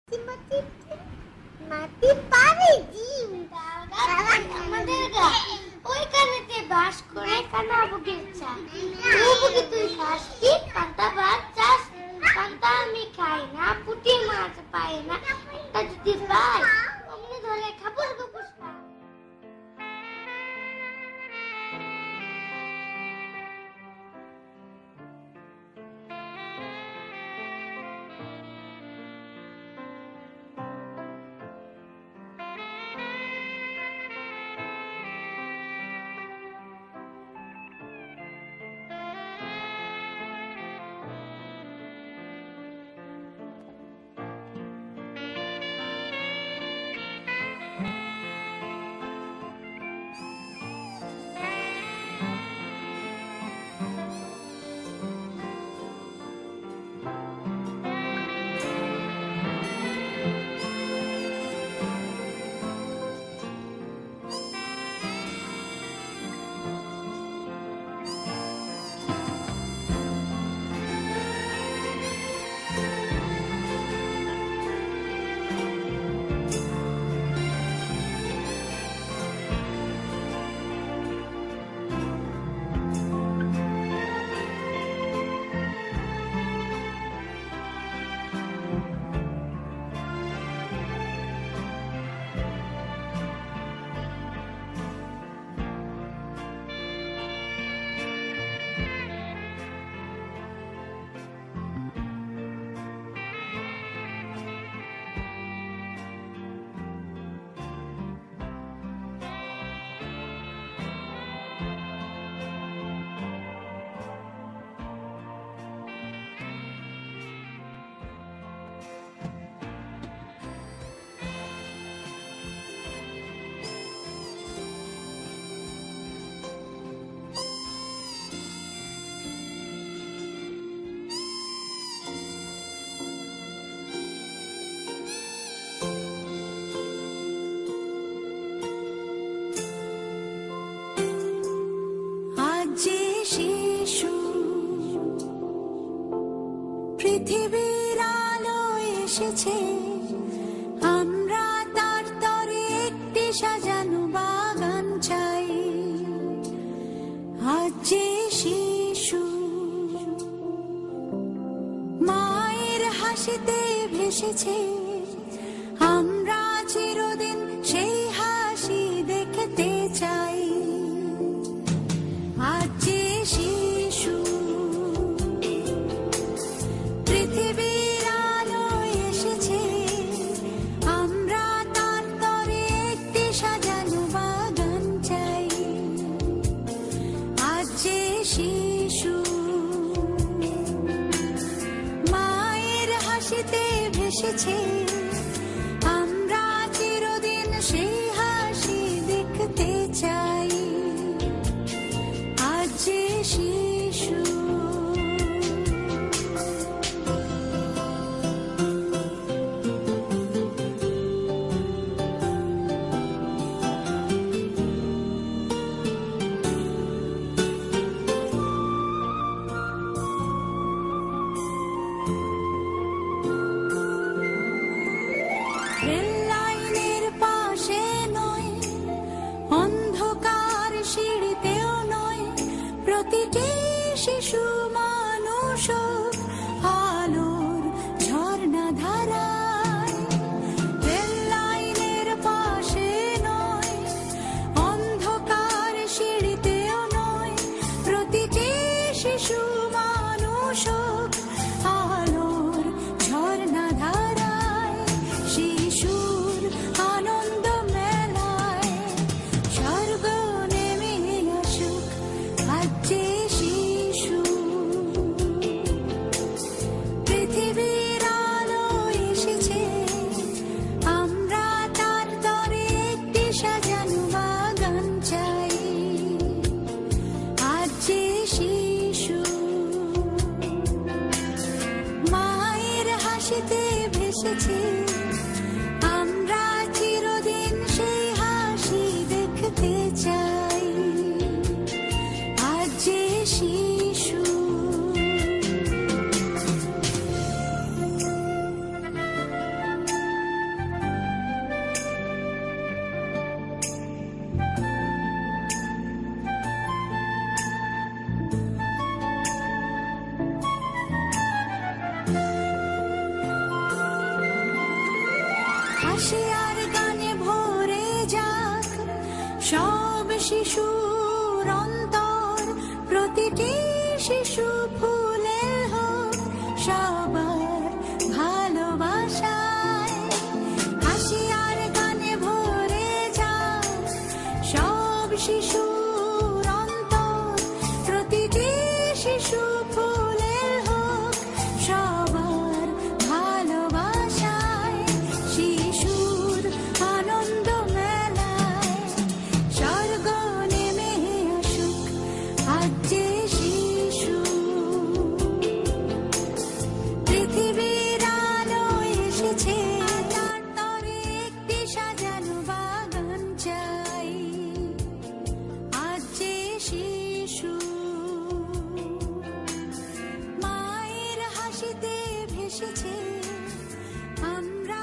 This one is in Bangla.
মাটি পারে ডিম আমাদের ওইখানেতে বাস করে কানাবুকে চা তুই তুই খাস কি কাঁটা ভাত চাস কাঁটা আমি খাই না পুঁটি মাছ পাই না একটা যদি পাই অমনি ধরে খাবো পুষ্পা পৃথিবীর আলো এসেছে আমরা তার তরে একটি সাজানো বাগান চাই আজ যে শিশু মায়ের হাসিতে ভেসেছে আমরা চিরদিন সেই হাসি দেখতে চাই আজ যে শিশু পৃথিবীর আলো এসেছে আমরা তার তরে একটি সাজানো বাগান চাই আজ যে শিশু মায়ের হাসিতে ভেসেছে আমরা চিরদিন সেই হাসি দেখতে চাই আজ যে শিশু রেল লাইনের পাশে নয় অন্ধকার সিঁড়িতেও নয় প্রতিটি শিশু মানুষ আলোর ঝর্ণা ধারায় রেল লাইনের পাশে নয় অন্ধকার সিঁড়িতেও নয় প্রতিটি শিশু মানুষ আলোর ঝর্ণা ধারায় শিশুর আনন্দ মেলায় স্বর্গ নেমে আসুক আজ যে শিশু পৃথিবীর আলো এসেছে আমরা তার তরে একটি সাজানো বাগান চাই আজ যে শিশু মায়ের হাসিতে ভেসেছে আমরা চিরদিন সেই হাসি দেখতে চাই আজ যে শিশু হাসি আর গানে ভরে যাক সব শিশুর অন্তর, প্রতিটি শিশু ফুলের হোক সবার ভালোবাসায়। হাসি আর গানে ভরে যাক সব শিশুর অন্তর, প্রতিটি শিশু ফুলের হোক সবার ভালোবাসায়। শিশুর আনন্দ মেলায় স্বর্গ নেমে আসুক, আজ যে শিশু পৃথিবীর আলো এসেছে, তার তরে একটি সাজানো বাগান চাই। আজ যে শিশু মায়ের হাসিতে ভেসেছে, আমরা